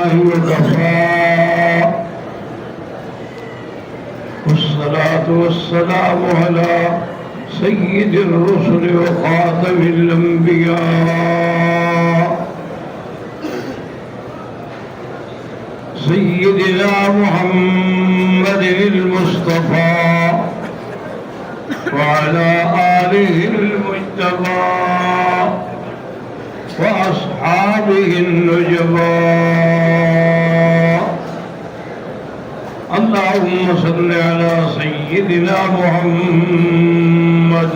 لله وكفى والصلاة والسلام على سيد الرسل وخاتم الأنبياء سيدنا محمد المصطفى وعلى آله المجتبى وأصحابه النجبى اللهم صل على سيدنا محمد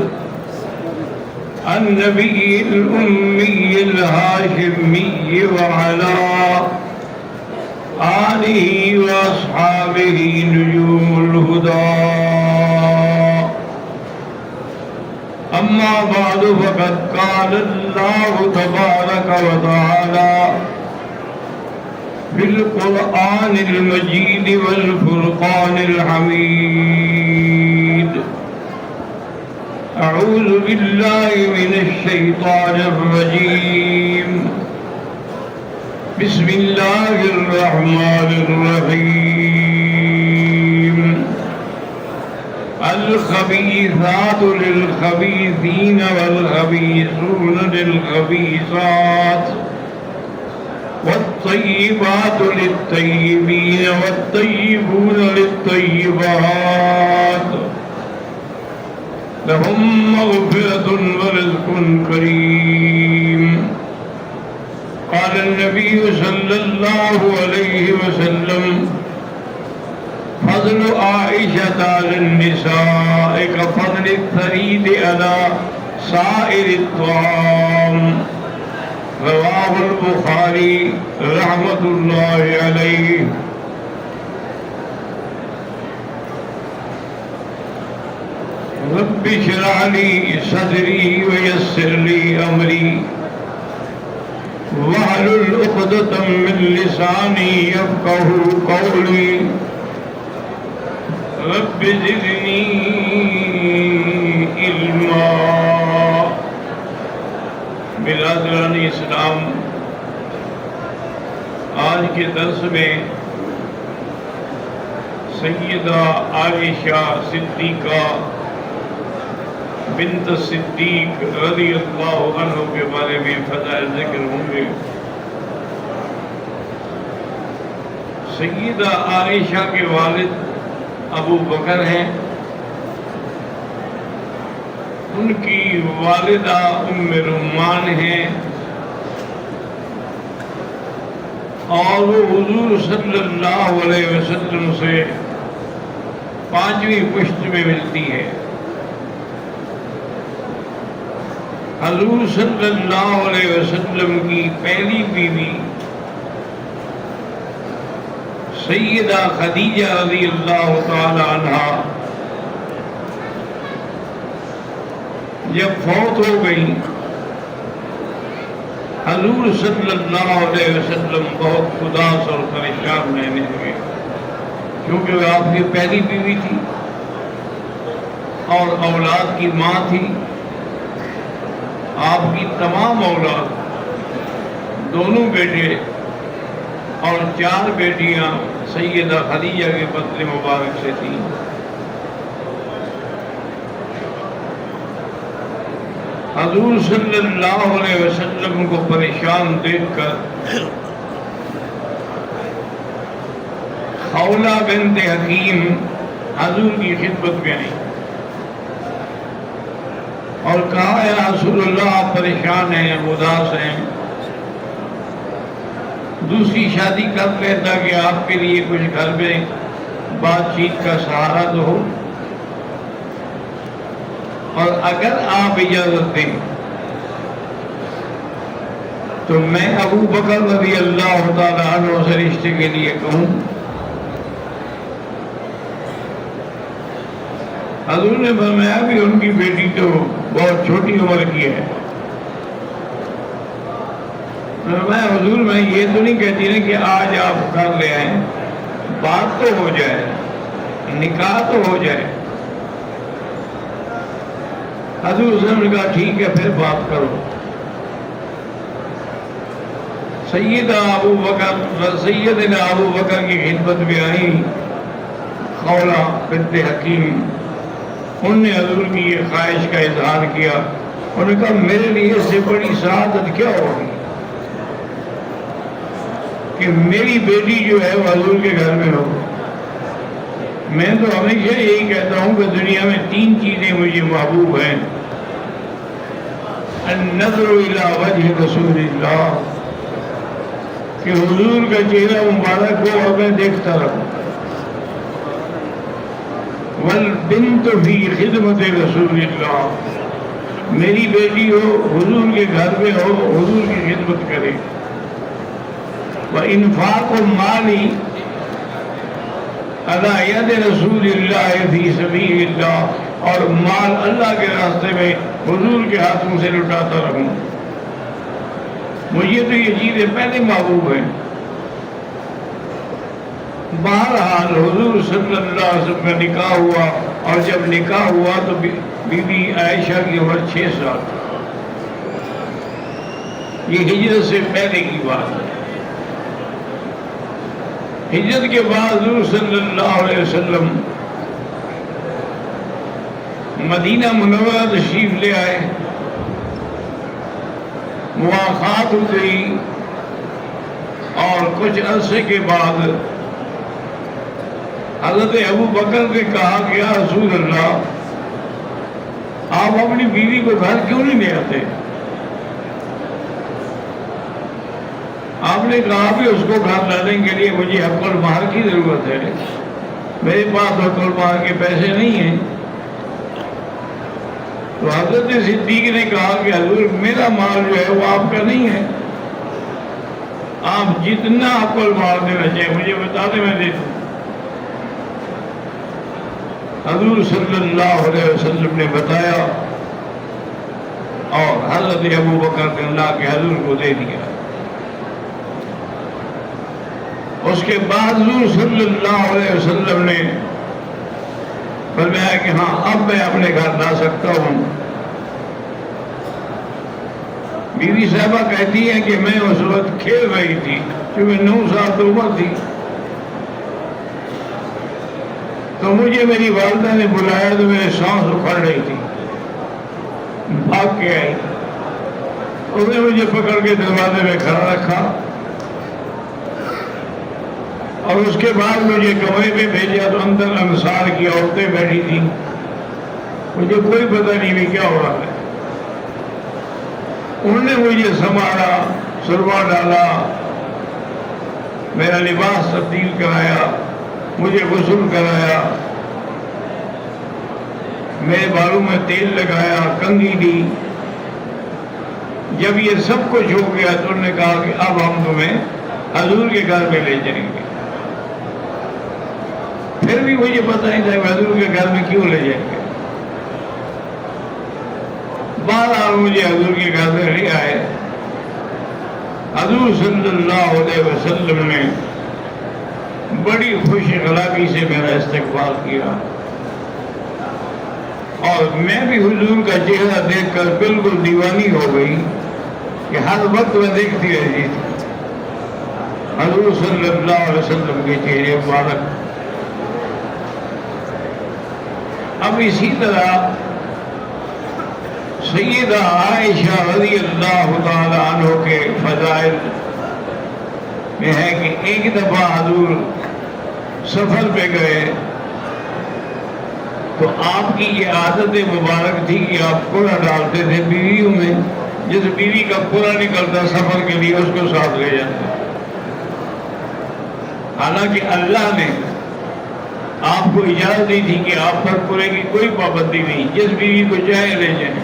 النبي الأمي الهاشمي وعلى آله وأصحابه نجوم الهدى أما بعد فقد قال الله تبارك وتعالى في القرآن المجيد والفرقان الحميد أعوذ بالله من الشيطان الرجيم بسم الله الرحمن الرحيم الخبيثات للخبيثين والخبيثون للخبيثات والطيبات للطيبين والطيبون للطيبات لهم مغفرة ورزق كريم قال النبي صلى الله عليه وسلم فضل عائشة على النساء كفضل الثريد على سائر الطعام رواه البخاري رحمة الله عليه رب اشرح لي صدري ويسر لي أمري واحلل عقدة من لساني يفقهوا قولي رب زدني علما برادران اسلام آج کے درس میں سیدہ عائشہ صدیقہ بنت صدیق رضی اللہ عنہ کے بارے میں فضائل ذکر ہوں گے۔ سیدہ عائشہ کے والد ابو بکر ہیں، ان کی والدہ ام رمان ہیں، اور وہ حضور صلی اللہ علیہ وسلم سے 5ویں پشت میں ملتی ہے۔ حضور صلی اللہ علیہ وسلم کی پہلی بیوی سیدہ خدیجہ رضی اللہ تعالی عنہا جب فوت ہو گئی، حضور صلی اللہ علیہ وسلم بہت اداس اور پریشان رہنے لگے، کیونکہ وہ آپ کی پہلی بیوی تھی اور اولاد کی ماں تھی۔ آپ کی تمام اولاد، دونوں بیٹے اور 4 بیٹیاں سیدہ خدیجہ کے بدن مبارک سے تھیں۔ حضور صلی اللہ علیہ وسلم کو پریشان دیکھ کر خولہ بنت حکیم حضور کی خدمت میں آئی اور کہا یا رسول اللہ آپ پریشان ہیں، اداس ہیں، دوسری شادی کر لیتا کہ آپ کے لیے کچھ گھر میں بات چیت کا سہارا تو ہو، اور اگر آپ اجازت دیں تو میں ابو بکر رضی اللہ تعالیٰ عنہ سے رشتے کے لیے کہوں۔ حضور نے فرمایا بھی ان کی بیٹی تو بہت چھوٹی عمر کی ہے۔ میں حضور میں یہ تو نہیں کہتی نا کہ آج آپ کر لے آئیں، بات تو ہو جائے، نکاح تو ہو جائے۔ حضور نے کہا ٹھیک ہے پھر بات کرو۔ سیدنا ابو بکر کی خدمت میں آئی خولہ بنت حکیم. انہوں نے حضور کی یہ خواہش کا اظہار کیا. انہوں نے کہا میرے لیے اس سے بڑی سعادت کیا ہوگی کہ میری بیٹی جو ہے وہ حضور کے گھر میں ہو. میں تو ہمیشہ یہی کہتا ہوں کہ دنیا میں 3 چیزیں مجھے محبوب ہیں: النظر الی وجہ رسول اللہ، کہ حضور کا چہرہ مبارک ہو اور میں دیکھتا رہوں، والبنت فی خدمت رسول اللہ، میری بیٹی ہو حضور کے گھر میں ہو، حضور کی خدمت کرے، وانفاق مالی علی ید رسول اللہ فی سبیل اللہ، اور مال اللہ کے راستے میں حضور کے ہاتھوں سے لٹاتا رہوں. مجھے تو یہ چیزیں پہلے محبوب ہیں. بہرحال حضور صلی اللہ علیہ وسلم کا نکاح ہوا، اور جب نکاح ہوا تو بی بی عائشہ کی عمر 6 سال. یہ ہجرت سے پہلے کی بات ہے. ہجرت کے بعد حضور صلی اللہ علیہ وسلم مدینہ منورہ تشریف لے آئے. مواخات ہو گئی، اور کچھ عرصے کے بعد حضرت ابو بکر نے کہا کہ یا رسول اللہ، آپ اپنی بیوی کو گھر کیوں نہیں لے آتے؟ آپ نے کہا بھی اس کو گھر لانے کے لیے مجھے حق المہر کی ضرورت ہے، میرے پاس حق المہر کے پیسے نہیں ہیں. تو حضرت صدیق نے کہا کہ حضور میرا مال جو ہے وہ آپ کا نہیں ہے، آپ جتنا حق المہر دینا چاہیے مجھے بتا دیں، میں دے دوں. حضور صلی اللہ علیہ وسلم نے بتایا، اور حضرت ابو بکر نے اللہ کے حضور کو دے دیا. اس کے بعد حضور صلی اللہ علیہ وسلم نے فرمایا کہ ہاں اب میں اپنے گھر لا سکتا ہوں. بیوی صاحبہ کہتی ہے کہ میں اس وقت کھیل رہی تھی، کیونکہ 9 سال تو عمر تھی. تو مجھے میری والدہ نے بلایا تو میرے سانس اکھڑ رہی تھی، بھاگ کے آئی. انہوں نے مجھے پکڑ کے دروازے میں کھڑا رکھا، اور اس کے بعد مجھے کمرے میں بھیجا تو اندر انصار کی عورتیں بیٹھی تھیں. مجھے کوئی پتہ نہیں بھی کیا ہو رہا ہے. انہوں نے مجھے سنبھالا، سرما ڈالا، میرا لباس تبدیل کرایا، مجھے غسل کرایا، میرے بالوں میں تیل لگایا، کنگھی دی. جب یہ سب کچھ ہو گیا تو انہوں نے کہا کہ اب ہم تمہیں حضور کے گھر میں لے جائیں گے. پھر بھی مجھے پتہ نہیں تھا کہ حضور کے گھر میں کیوں لے جائیں گے. بہرحال مجھے حضور کے گھر میں لے آئے. حضور صلی اللہ علیہ وسلم نے بڑی خوش اخلاقی سے میرا استقبال کیا، اور میں بھی حضور کا چہرہ دیکھ کر بالکل دیوانی ہو گئی کہ ہر وقت میں دیکھتی رہتی تھی حضور صلی اللہ علیہ وسلم کے چہرے مبارک. اب اسی طرح سیدہ عائشہ رضی اللہ تعالی عنہ کے فضائل میں ہے کہ ایک دفعہ حضور سفر پہ گئے تو آپ کی یہ عادت مبارک تھی کہ آپ کوڑا ڈالتے تھے بیویوں میں. جس بیوی کا کوڑا نکلتا سفر کے لیے اس کو ساتھ لے جاتے. حالانکہ اللہ نے آپ کو اجازت دی تھی کہ آپ پر کوڑے کی کوئی پابندی نہیں، جس بیوی کو چاہے لے جائیں،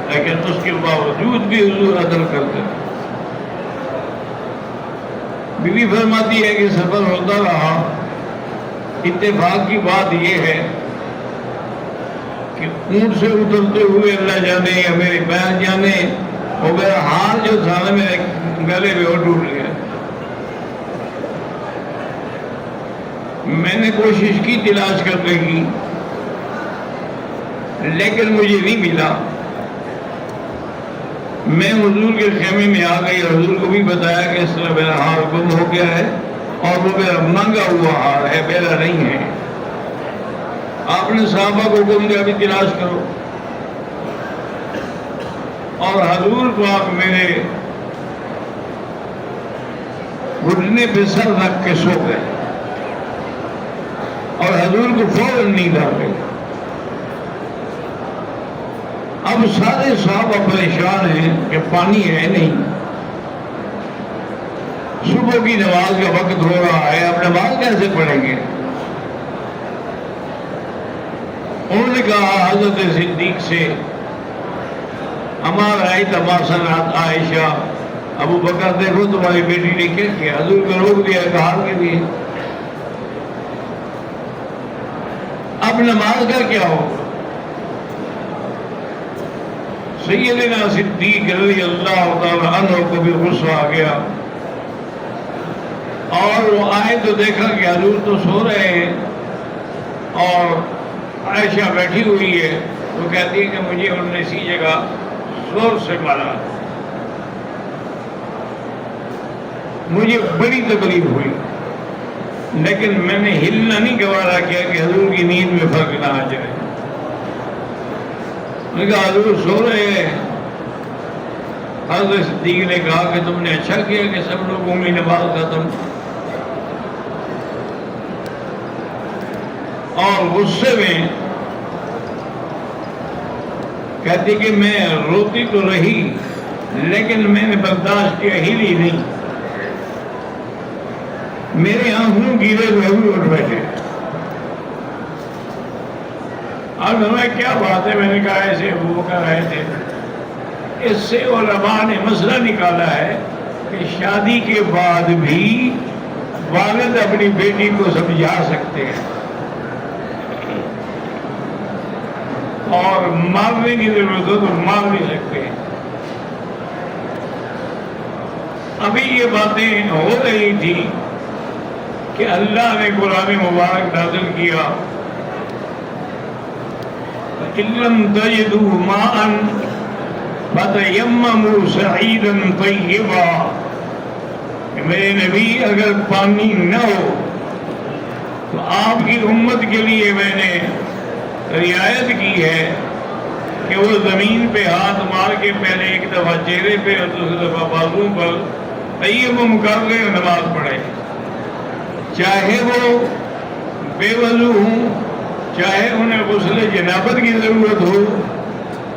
لیکن اس کے باوجود بھی حضور عدل کرتے. بیوی فرماتی ہے کہ سفر ہوتا رہا. اتفاق کی بات یہ ہے کہ اونٹ سے اترتے ہوئے اللہ جانے یا میرے پیر جانے، اور میرا ہاتھ جو تھا نا میرے گلے میں وہ ٹوٹ گیا. میں نے کوشش کی تلاش کرنے کی، لیکن مجھے نہیں ملا. میں حضور کے خیمے میں آ گئی اور حضور کو بھی بتایا کہ اس طرح میرا ہار گم ہو گیا ہے اور وہ میرا مانگا ہوا ہار ہے، میرا نہیں ہے۔ آپ نے صحابہ کو حکم دیا بھی تلاش کرو، اور حضور پاک میرے گھٹنے پہ سر رکھ کے سو گئے اور حضور کو فوراً نیند آ گئی۔ اب سارے صحابہ پریشان ہیں کہ پانی ہے نہیں، صبح کی نماز کا وقت ہو رہا ہے، اب نماز کیسے پڑھیں گے؟ انہوں نے کہا حضرت صدیق سے، ہمارا تماشا عائشہ، ابو بکر دیکھو تمہاری بیٹی نے کیا کیا، حضور کو روک دیا کہا کے لیے، اب نماز کا کیا ہوگا؟ سیدنا صدیق رضی اللہ تعالی عنہ کو بھی غصہ آ گیا، اور وہ آئے تو دیکھا کہ حضور تو سو رہے ہیں اور عائشہ بیٹھی ہوئی ہے، وہ کہتی ہے کہ مجھے انہوں نے اسی جگہ زور سے مارا، مجھے بڑی تکلیف ہوئی، لیکن میں نے ہلنا نہیں گوارا کیا کہ حضور کی نیند میں فرق نہ آ جائے۔ میں نے کہا حضور سو رہے ہیں۔ حضرت صدیق نے کہا کہ تم نے اچھا کیا کہ سب لوگوں میں نماز ختم، اور غصے میں کہتی کہ میں روتی تو رہی لیکن میں نے برداشت کیا، ہلی نہیں، میرے آنکھوں گیلے ہوئے بھی اٹھ بیٹھے۔ اب ہمیں کیا بات ہے؟ میں نے کہا ایسے وہ کر رہے تھے۔ اس سے علماء نے مسئلہ نکالا ہے کہ شادی کے بعد بھی والد اپنی بیٹی کو سمجھا سکتے ہیں اور مارنے کی ضرورت ہو تو مار بھی سکتے ہیں۔ ابھی یہ باتیں ہو رہی تھی کہ اللہ نے قرآن مبارک نازل کیا، إِن لَّمْ تَجِدُوا مَاءً فَتَيَمَّمُوا صَعِيدًا طَيِّبًا، کہ میرے نبی اگر پانی نہ ہو تو آپ کی امت کے لیے میں نے رعایت کی ہے کہ وہ زمین پہ ہاتھ مار کے پہلے ایک دفعہ چہرے پہ اور دوسری دفعہ بازو پر تیمم کر لیں اور نماز پڑھیں، چاہے وہ بے وضو ہوں، چاہے انہیں غسل جنابت کی ضرورت ہو،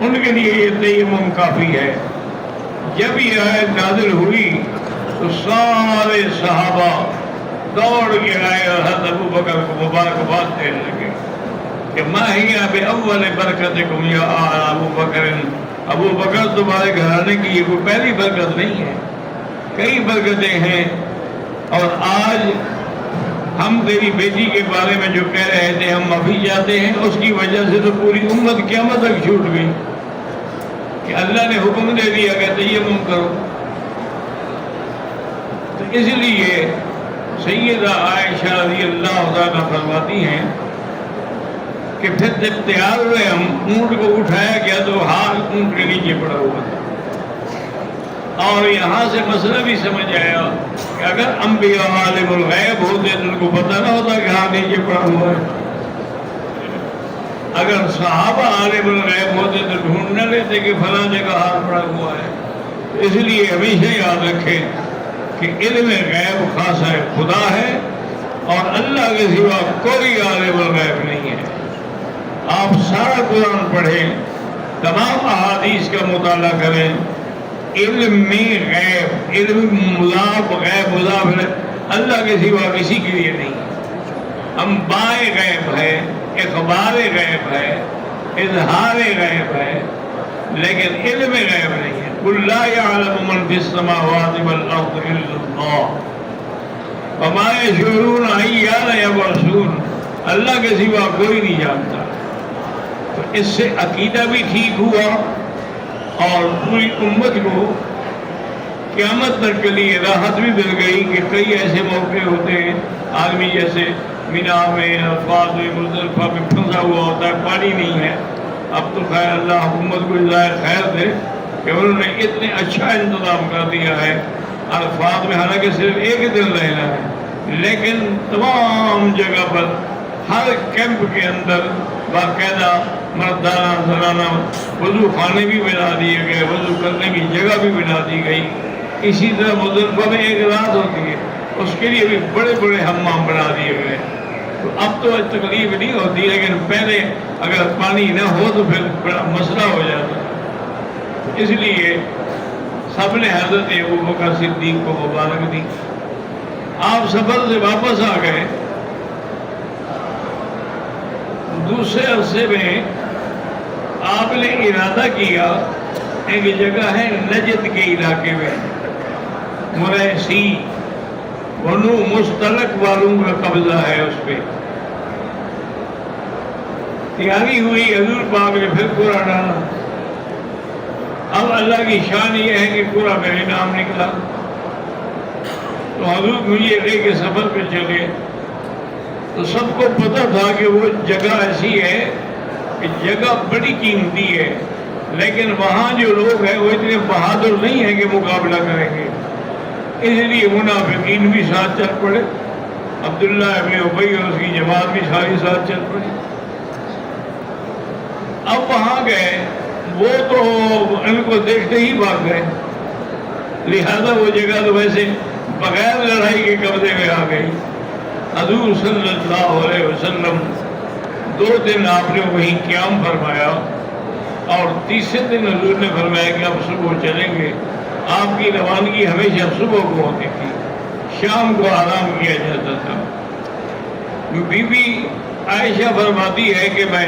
ان کے لیے یہ تیمم کافی ہے۔ جب یہ آیت نازل ہوئی تو سارے صحابہ دوڑ کے آئے اور حضرت ابو بکر کو مبارکباد دینے لگے کہ ما ہی بأول برکتکم یا آل ابو بکر، ابو بکر تمہارے گھرانے کی یہ کوئی پہلی برکت نہیں ہے، کئی برکتیں ہیں، اور آج ہم تیری بیٹی کے بارے میں جو کہہ رہے تھے ہم ابھی جاتے ہیں، اس کی وجہ سے تو پوری امت قیامت تک چھوٹ گئی کہ اللہ نے حکم دے دیا کہ تیمم کرو۔ تو اس لیے سیدہ عائشہ رضی اللہ عنہا فرماتی ہیں کہ پھر جب تیار ہوئے ہم، اونٹ کو اٹھایا گیا تو ہاتھ اونٹ کے نیچے پڑا ہوا تھا، اور یہاں سے مسئلہ بھی سمجھ آیا کہ اگر انبیاء عالم الغیب ہوتے تو ان کو پتہ نہ ہوتا کہ ہاتھ نیچے پڑا ہوا ہے، اگر صحابہ عالم الغیب ہوتے تو ڈھونڈ نہ لیتے کہ فلاں جگہ ہاتھ پڑا ہوا ہے۔ اس لیے ہمیشہ یاد رکھیں کہ علم غیب خاصہ خدا ہے اور اللہ کے سوا کوئی عالم الغیب نہیں ہے۔ آپ سارا قرآن پڑھیں، تمام احادیث کا مطالعہ کریں، علم میں غیب، علم مضاف غیب مضاف اللہ کے سوا کسی کے لیے نہیں۔ انباء غیب ہے، اخبار غیب ہے، اظہار غیب ہے، لیکن علم غیب نہیں ہے۔ قُل لَا يَعْلَمُ مَنْ فِي السَّمَاوَاتِ وَالْأَرْضِ إِلَّا اللَّهُ وَمَا يَشْعُرُونَ أَيَّانَ يُبْعَثُونَ، اللہ کے سوا کوئی نہیں جانتا۔ تو اس سے عقیدہ بھی ٹھیک ہوا اور پوری امت کو قیامت تک کے لیے راحت بھی مل گئی کہ کئی ایسے موقع ہوتے ہیں، آدمی جیسے مینا میں، عرفات میں، مزدلفہ میں پھنسا ہوا ہوتا ہے، پانی نہیں ہے، اب تو خیر اللہ حکومت کو جزائے خیر دے، کہ انہوں نے اتنے اچھا انتظام کر دیا ہے. عرفات میں حالانکہ صرف ایک دن رہنا ہے، لیکن تمام جگہ پر ہر کیمپ کے اندر باقاعدہ مردانہ زنانہ وضو خانے بھی بنا دیے گئے، وضو کرنے کی جگہ بھی بنا دی گئی. اسی طرح مزدلفہ میں ایک رات ہوتی ہے، اس کے لیے بھی بڑے بڑے حمام بنا دیے گئے. تو اب تو تکلیف نہیں ہوتی، لیکن پہلے اگر پانی نہ ہو تو پھر بڑا مسئلہ ہو جاتا. اس لیے سب نے حضرت ابوبکر صدیق کو مبارک دی. آپ سفر سے واپس آ گئے. دوسرے عرصے میں آپ نے ارادہ کیا، ایک جگہ ہے نجد کے علاقے میں، مریسی بنو مستلق والوں کا قبضہ ہے، اس پہ تیاری ہوئی. حضور پاک نے پھر قرآن ڈالا. اب اللہ کی شان یہ ہے کہ پورا میرے نام نکلا. تو حضور مجھے لے کے سفر پہ چلے. تو سب کو پتہ تھا کہ وہ جگہ ایسی ہے کہ جگہ بڑی قیمتی ہے، لیکن وہاں جو لوگ ہیں وہ اتنے بہادر نہیں ہیں کہ مقابلہ کریں گے. اس لیے منافقین بھی ساتھ چل پڑے، عبداللہ ابن ابی اور اس کی جماعت بھی ساری ساتھ چل پڑی. اب وہاں گئے، وہ تو ان کو دیکھتے ہی بھاگ گئے، لہذا وہ جگہ تو ویسے بغیر لڑائی کے قبضے میں آ گئی. حضور صلی اللہ علیہ وسلم 2 دن آپ نے وہیں قیام فرمایا، اور تیسرے دن حضور نے فرمایا کہ اب صبح چلیں گے. آپ کی روانگی ہمیشہ صبح کو ہوتی تھی، شام کو آرام کیا جاتا تھا. بی بی عائشہ فرماتی ہے کہ میں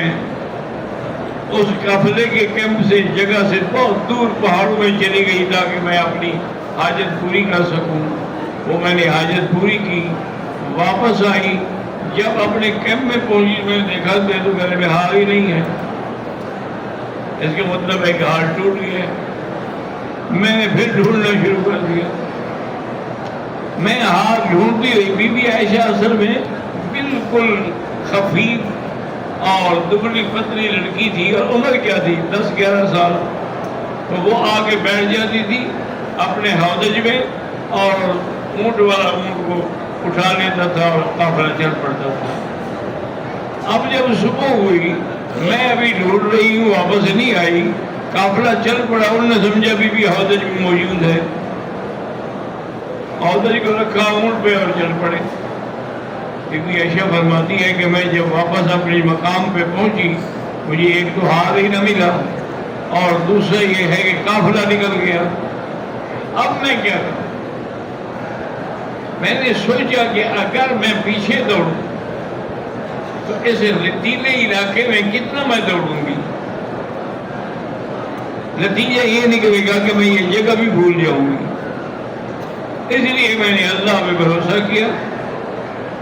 اس قافلے کے کیمپ سے جگہ سے بہت دور پہاڑوں میں چلی گئی تاکہ میں اپنی حاجت پوری کر سکوں. وہ میں نے حاجت پوری کی، واپس آئی. جب اپنے کیمپ میں پہنچی میں نے دیکھا تو گھر میں ہار ہی نہیں ہے. اس کا مطلب ہے کہ ہار ٹوٹ گیا. میں نے پھر ڈھونڈنا شروع کر دیا. میں ہار ڈھونڈتی رہی. بی بی عائشہ اصل میں بالکل خفیف اور دبلی پتلی لڑکی تھی، اور عمر کیا تھی 10-11 سال. تو وہ آ کے بیٹھ جاتی تھی اپنے ہودج میں، اور اونٹ والا اونٹ کو اٹھا لیتا تھا اور قافلہ چل پڑتا تھا. اب جب صبح ہوئی، میں ابھی ڈھونڈ رہی ہوں، واپس نہیں آئی. قافلہ چل پڑا. انہوں نے سمجھا بی بی ہودج میں موجود ہے، ہودج کو رکھا اونٹ پہ اور چل پڑے. بی بی عائشہ فرماتی ہے کہ میں جب واپس اپنے مقام پہ پہنچی، مجھے ایک تو ہار ہی نہ ملا، اور دوسرا یہ ہے کہ قافلہ نکل گیا. اب میں کیا کروں؟ میں نے سوچا کہ اگر میں پیچھے دوڑوں تو اس ریتیلے علاقے میں کتنا میں دوڑوں گی. نتیجہ یہ نکلے گا کہ میں یہ جگہ بھی بھول جاؤں گی. اس لیے میں نے اللہ پہ بھروسہ کیا،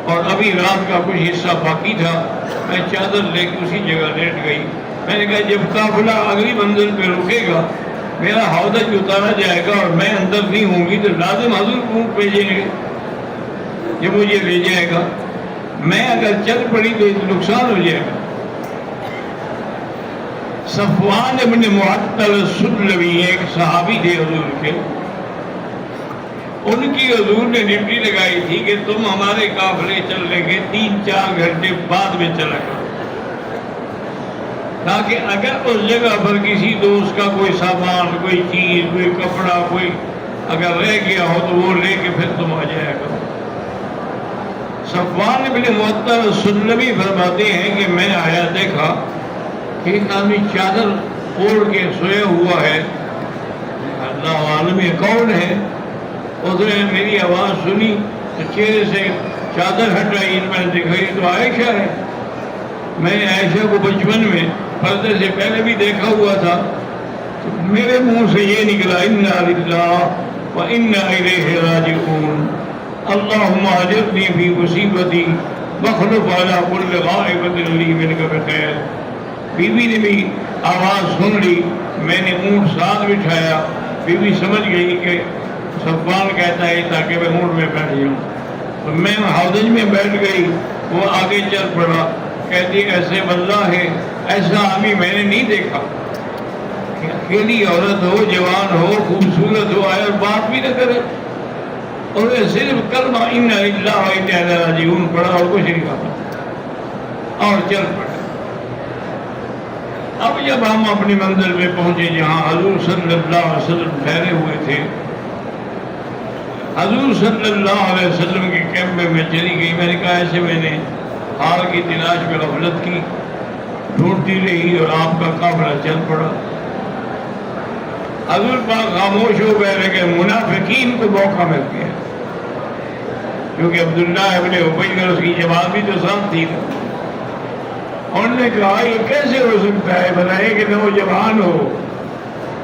اور ابھی رات کا کچھ حصہ باقی تھا. میں چادر لے کے اسی جگہ لیٹ گئی. میں نے کہا جب قافلہ اگلی منزل پہ رکے گا، میرا ہودج اتارا جائے گا اور میں اندر نہیں ہوں گی، تو لازم حضور اونٹ بھیجیں گے جو مجھے لے جائے گا. میں اگر چل پڑی تو نقصان ہو جائے گا. صفوان ابن معطل السلمی ایک صحابی تھے حضور کے. ان کی حضور نے ڈیوٹی لگائی تھی کہ تم ہمارے قافلے چلنے کے 3-4 گھنٹے بعد میں چلا کرو، تاکہ اگر اس جگہ پر کسی دوست کا کوئی سامان، کوئی چیز، کوئی کپڑا، کوئی اگر رہ گیا ہو تو وہ لے کے پھر تم آ جایا کرو. صفوان ابن معطل السلمی فرماتے ہیں کہ میں آیا، دیکھا کہ ایک آدمی چادر اوڑھ کے سویا ہوا ہے. اللہ عالم یہ کون ہے؟ اس نے میری آواز سنی تو چہرے سے چادر ہٹائی. میں نے دیکھا یہ تو عائشہ ہے. میں نے عائشہ کو بچپن میں پردے سے پہلے بھی دیکھا ہوا تھا. تو میرے منہ سے یہ نکلا انا للہ وانا الیہ راجعون، اللہم اجرنی فی مصیبتی واخلف علی کل غائبۃ لی منک بخیر. بی بی نے بھی آواز سن لی. میں نے اونٹ ساتھ بٹھایا. بی بی سمجھ گئی کہ صفوان کہتا ہے تاکہ میں اونٹ میں بیٹھ جاؤں. تو میں ہودج میں بیٹھ گئی. وہ آگے چل پڑا. کہتی ایسے واللہ ہے ایسا آدمی میں نے نہیں دیکھا. اکیلی عورت ہو، جوان ہو، خوبصورت ہو، آئے اور بات بھی نہ کرے، اور صرف کلمہ انا للہ و انا الیہ راجعون پڑھا اور کچھ نہیں کہا اور چل پڑا۔ اب جب ہم اپنی منزل میں پہنچے جہاں حضور صلی اللہ علیہ وسلم ٹھہرے ہوئے تھے، حضور صلی اللہ علیہ وسلم کے کیمپ میں چلی گئی۔ میں نے کہا ایسے میں نے حال کی تلاش میں غفلت کی، ڈھونڈتی رہی اور آپ کا قافلہ چل پڑا۔ حضور پاک خاموش ہو گئے، لیکن منافقین کو موقع مل گیا، کیونکہ عبداللہ ابن ابی اور اس کی جماعت بھی تو ساتھ تھی نا۔ انہوں نے کہا یہ کیسے ہو سکتا ہے، بتائے کہ نوجوان ہو،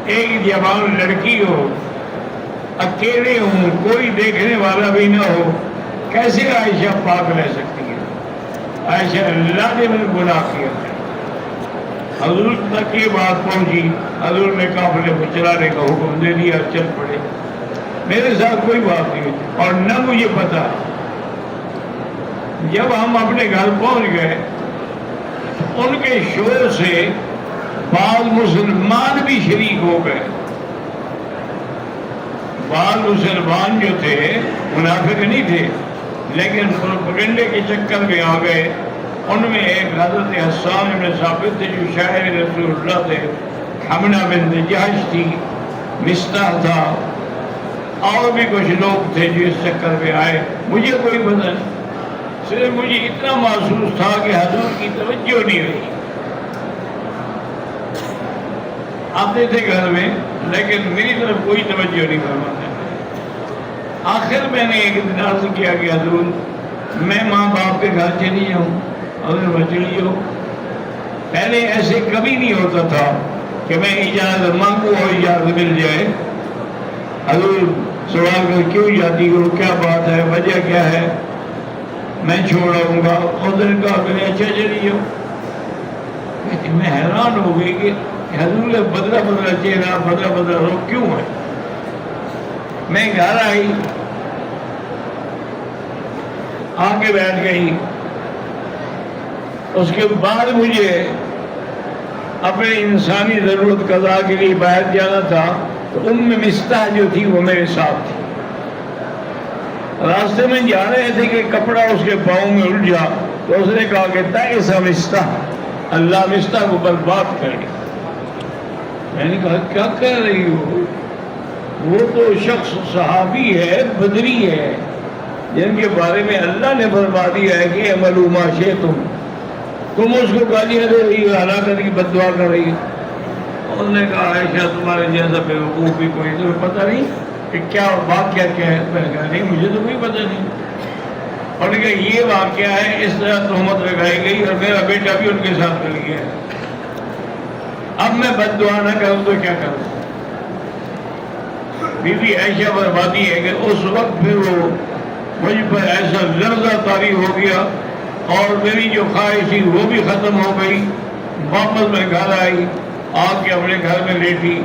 ایک جوان لڑکی ہو، اکیلے ہوں، کوئی دیکھنے والا بھی نہ ہو، کیسے عائشہ پاک رہ سکتی ہے؟ عائشہ اللہ نے میں گناہ کیا ہے۔ حضور تک یہ بات پہنچی، حضور نے قافلے کو چلانے کا حکم دے دیا، چل پڑے۔ میرے ساتھ کوئی بات نہیں اور نہ مجھے پتا۔ جب ہم اپنے گھر پہنچ گئے، ان کے شور سے بعض مسلمان بھی شریک ہو گئے۔ بعض مسلمان جو تھے منافق نہیں تھے، لیکن پروپیگنڈے کے چکر میں آ گئے۔ ان میں ایک حضرت حسان بن ثابت تھے جو شاعر رسول اللہ تھے، حمنہ بنت جہش تھی، مصطح تھا، اور بھی کچھ لوگ تھے جو اس چکر میں آئے۔ مجھے کوئی پتہ نہیں، صرف مجھے اتنا محسوس تھا کہ حضور کی توجہ نہیں رہی۔ آتے تھے گھر میں لیکن میری طرف کوئی توجہ نہیں فرماتے۔ آخر میں نے ایک دن عرض کیا کہ حضور میں ماں باپ کے گھر چلی جاؤں، حضور میں چلی جاؤں۔ پہلے ایسے کبھی نہیں ہوتا تھا کہ میں اجازت مانگوں اور اجازت مل جائے۔ حضور سوال کر کیوں جاتی ہو، کیا بات ہے، وجہ کیا ہے، میں چھوڑاؤں گا۔ ادھر کہا کہ اچھا چلی جاؤ۔ میں حیران ہو گئی کہ حضور نے بدلا بدلا چہرہ، بدلا بدلا روح کیوں ہے۔ میں گھر آئی، آ کے بیٹھ گئی۔ اس کے بعد مجھے اپنے انسانی ضرورت قضا کے لیے باہر جانا تھا، تو مصطح جو تھی وہ میرے ساتھ تھی۔ راستے میں جا رہے تھے کہ کپڑا اس کے پاؤں میں الجھا، تو اس نے کہا کہ تائس مصطح، اللہ مصطح کو برباد کر گیا۔ میں نے کہا کیا کہہ رہی ہو، وہ تو شخص صحابی ہے، بدری ہے، جن کے بارے میں اللہ نے فرما دیا ہے کہ اعملوا ما شئتم، تم اس کو گالیاں دے رہی ہو، ہلاکت کی بد دعا کر رہی ہو۔ انہوں نے کہا عائشہ تمہارے جیسا بیوقوف بھی کوئی، تمہیں پتہ نہیں کہ کیا واقعہ کیا ہے؟ میں نے کہا نہیں مجھے تو کوئی پتہ نہیں۔ اور کہ یہ واقعہ ہے، اس طرح تہمت لگائی گئی اور میرا بیٹا بھی ان کے ساتھ مل گیا۔ اب میں بد دعا نہ کروں تو کیا کروں؟ بی بی عائشہ فرماتی ہے کہ اس وقت پھر وہ مجھ پر ایسا لرزہ طاری ہو گیا اور میری جو خواہش تھی وہ بھی ختم ہو گئی۔ واپس میں گھر آئی، آ کے اپنے گھر میں لیٹی۔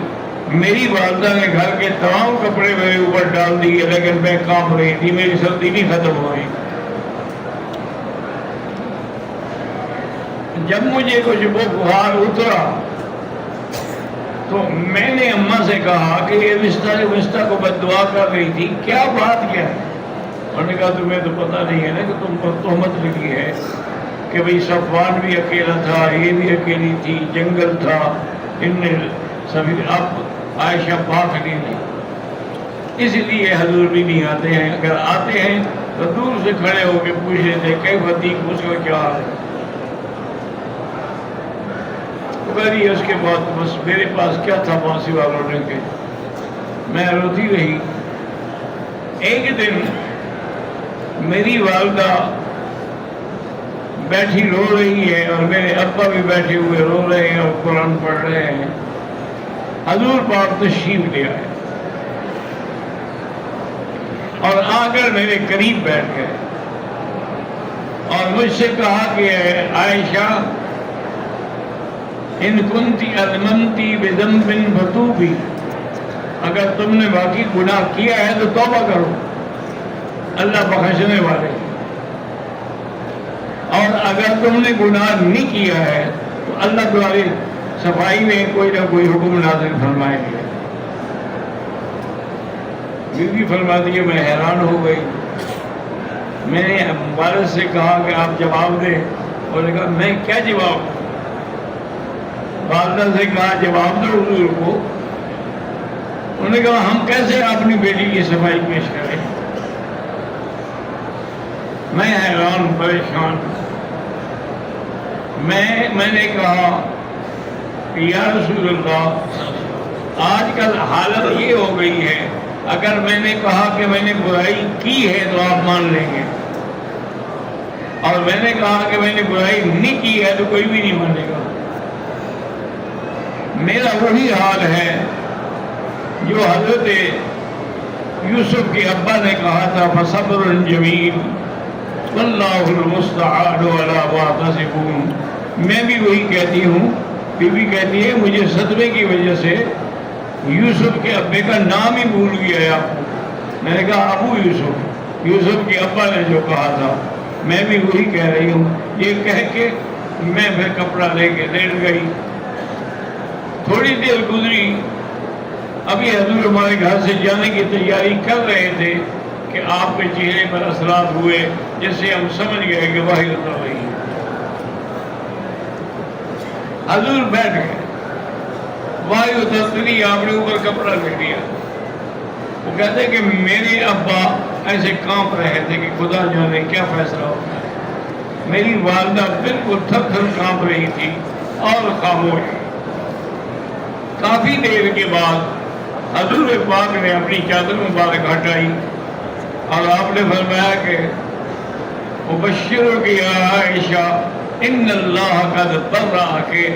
میری والدہ نے گھر کے تمام کپڑے میرے اوپر ڈال دیے، لیکن میں کانپ رہی تھی، میری سردی نہیں ختم ہو رہی۔ جب مجھے کچھ بخار اترا تو میں نے اماں سے کہا کہ یہ مصطح کو بد دعا کر رہی تھی، کیا بات کیا ہے؟ انہوں نے کہا تمہیں تو پتہ نہیں ہے نا کہ تم پر تہمت لگی ہے کہ بھئی صفوان بھی اکیلا تھا، یہ بھی اکیلی تھی، جنگل تھا، ان نے سبھی اب عائشہ پاک نہیں تھی، اس لیے حضور بھی نہیں آتے ہیں۔ اگر آتے ہیں تو دور سے کھڑے ہو کے پوچھ لیتے کیف فتیق، اس کا کیا حال ہے۔ بھائی اس کے بعد بس میرے پاس کیا تھا پھانسی والوں نے کے، میں روتی رہی۔ ایک دن میری والدہ بیٹھی رو رہی ہے اور میرے ابا بھی بیٹھے ہوئے رو رہے ہیں اور قرآن پڑھ رہے ہیں۔ حضور پاک تشریف لے آئے اور آ کر میرے قریب بیٹھ گئے اور مجھ سے کہا کہ عائشہ ان کنتی اذنبتی بذنب فتوبی، اگر تم نے واقعی گناہ کیا ہے تو توبہ کرو، اللہ بخشنے والے، اور اگر تم نے گناہ نہیں کیا ہے تو اللہ تمہاری صفائی میں کوئی نہ کوئی حکم نازل فرمائیں گے. بیوی فرماتی ہے میں حیران ہو گئی. میں نے والد سے کہا کہ آپ جواب دیں. انہوں نے کہا میں کیا جواب دوں؟ والدہ سے کہا جواب دو حضور کو. انہوں نے کہا ہم کیسے اپنی بیٹی کی صفائی پیش کریں؟ میں حیران پریشان. میں نے کہا کہ یا رسول اللہ آج کل حالت یہ ہو گئی ہے اگر میں نے کہا کہ میں نے برائی کی ہے تو آپ مان لیں گے، اور میں نے کہا کہ میں نے برائی نہیں کی ہے تو کوئی بھی نہیں مانے گا. میرا وہی حال ہے جو حضرت یوسف کے ابا نے کہا تھا فصبر جمیل واللہ المستعان علی ما تصفون. میں بھی وہی کہتی ہوں. بی بی کہتی ہے مجھے صدمے کی وجہ سے یوسف کے ابے کا نام ہی بھول گیا ہے آپ کو. میں نے کہا ابو یوسف، یوسف کے ابا نے جو کہا تھا میں بھی وہی کہہ رہی ہوں. یہ کہہ کے میں پھر کپڑا لے کے لیٹ گئی. تھوڑی دیر گزری، ابھی حضور ہمارے گھر سے جانے کی تیاری کر رہے تھے کہ آپ کے چہرے پر اثرات ہوئے جس سے ہم سمجھ گئے کہ وحی اتر رہی ہے. حضور بیٹھ گئے، وحی اترتی، آپ نے اوپر کپڑا لے لیا. وہ کہتے کہ میرے ابا ایسے کانپ رہے تھے کہ خدا جانے کیا فیصلہ ہوگا. میری والدہ بالکل تھر تھر کانپ رہی تھی اور خاموش. کافی دیر کے بعد حضور پاک نے اپنی چادر مبارک ہٹائی اور آپ نے فرمایا کہ مبشرک یا عائشہ ان اللہ قد برأک، کہ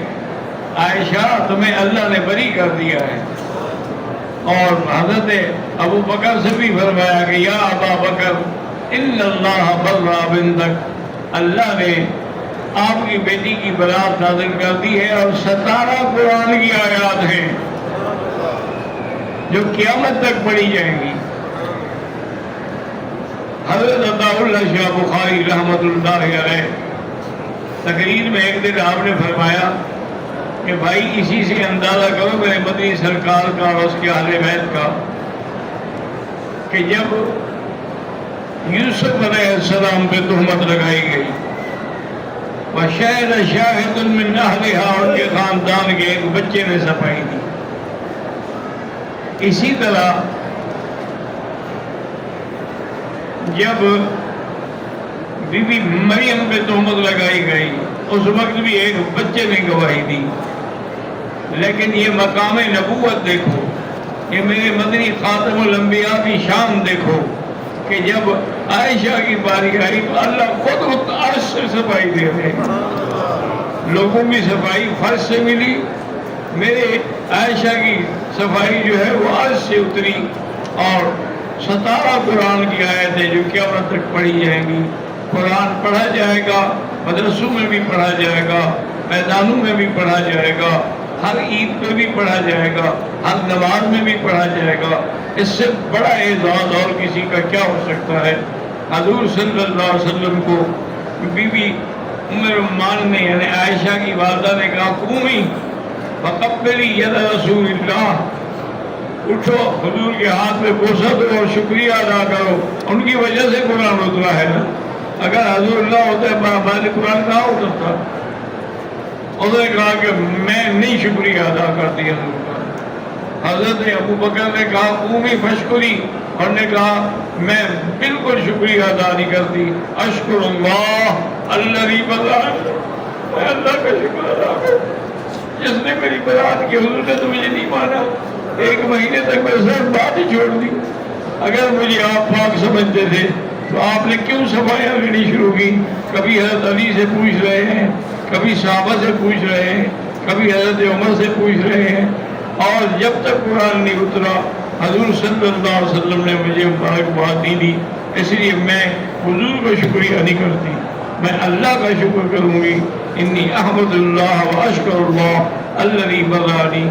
عائشہ تمہیں اللہ نے بری کر دیا ہے. اور حضرت ابو بکر سے بھی فرمایا کہ یا ابا بکر ان اللہ برأ بنتک، اللہ نے آپ کی بیٹی کی برات نازل کر دی ہے اور 17 قرآن کی آیات ہیں جو قیامت تک پڑھی جائیں گی. حضرت عطا اللہ شاہ بخاری رحمۃ اللہ علیہ تقریر میں ایک دن آپ نے فرمایا کہ بھائی اسی سے اندازہ کرو میرے مدنی سرکار کا اور اس کے اہل بیت کا کہ جب یوسف علیہ السلام پہ تہمت لگائی گئی وشاہد شاہد من اہلہا، ان کے خاندان کے ایک بچے نے صفائی دی. اسی طرح جب بی بی مریم پہ تہمت لگائی گئی اس وقت بھی ایک بچے نے گواہی دی. لیکن یہ مقام نبوت دیکھو، یہ میرے مدنی خاتم الانبیاء کی شان دیکھو کہ جب عائشہ کی باری آئی تو اللہ خود عرش سے صفائی دے رہے. لوگوں کی صفائی فرش سے ملی، میرے عائشہ کی صفائی جو ہے وہ عرش سے اتری. اور 17 قرآن کی آیتیں جو قیامت تک پڑھی جائیں گی. قرآن پڑھا جائے گا، مدرسوں میں بھی پڑھا جائے گا، میدانوں میں بھی پڑھا جائے گا، ہر عید پہ بھی پڑھا جائے گا، ہر نماز میں بھی پڑھا جائے گا. اس سے بڑا اعزاز اور کسی کا کیا ہو سکتا ہے. حضور صلی اللہ علیہ وسلم کو بی بی ام رومان نے یعنی عائشہ کی والدہ نے کہا قومی فقبلی ید رسول اللہ، اٹھو حضور کے ہاتھ میں بوسہ دو اور شکریہ ادا کرو. ان کی وجہ سے قرآن اترا ہے نا. اگر حضور اللہ ہوتا ہے قرآن کہاں اترتا. انہوں نے کہا کہ میں نہیں شکریہ ادا کرتی حضور کا. حضرت ابو بکر نے کہا قومی فشکری، اور نے کہا میں بالکل شکریہ ادا نہیں کرتی. اشکر اللہ الذی برأنی، میں اللہ کا شکر ادا کروں جس نے میری برات کی. حضور نے تو مجھے نہیں مانا، 1 مہینے تک میں صرف بات ہی چھوڑ دی. اگر مجھے آپ پاک سمجھتے تھے تو آپ نے کیوں صفائیاں لینی شروع کی؟ کبھی حضرت علی سے پوچھ رہے ہیں، کبھی صحابہ سے پوچھ رہے ہیں، کبھی حضرت عمر سے پوچھ رہے ہیں. اور جب تک قرآن نہیں اترا حضور صلی اللہ علیہ وسلم نے مجھے مبارکباد نہیں دی. اس لیے میں حضور کا شکریہ نہیں کرتی، میں اللہ کا شکر کروں گی. انی احمد اللہ و اشکر اللہ الذی برأنی.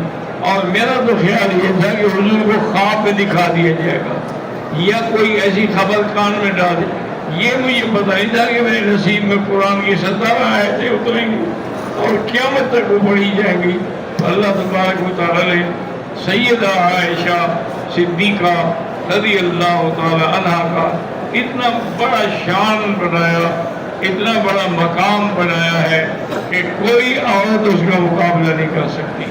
اور میرا تو خیال یہ تھا کہ حضور کو خواب میں دکھا دیا جائے گا یا کوئی ایسی خبر کان میں ڈال. یہ مجھے پتہ نہیں تھا کہ میرے نصیب میں قرآن کی 17 آیتیں اتریں گی اور قیامت تک وہ پڑھی جائیں گی. اللہ تبارک و تعالی نے سیدہ عائشہ صدیقہ رضی اللہ تعالی عنہ کا اتنا بڑا شان بنایا، اتنا بڑا مقام بنایا ہے کہ کوئی عورت اس کا مقابلہ نہیں کر سکتی۔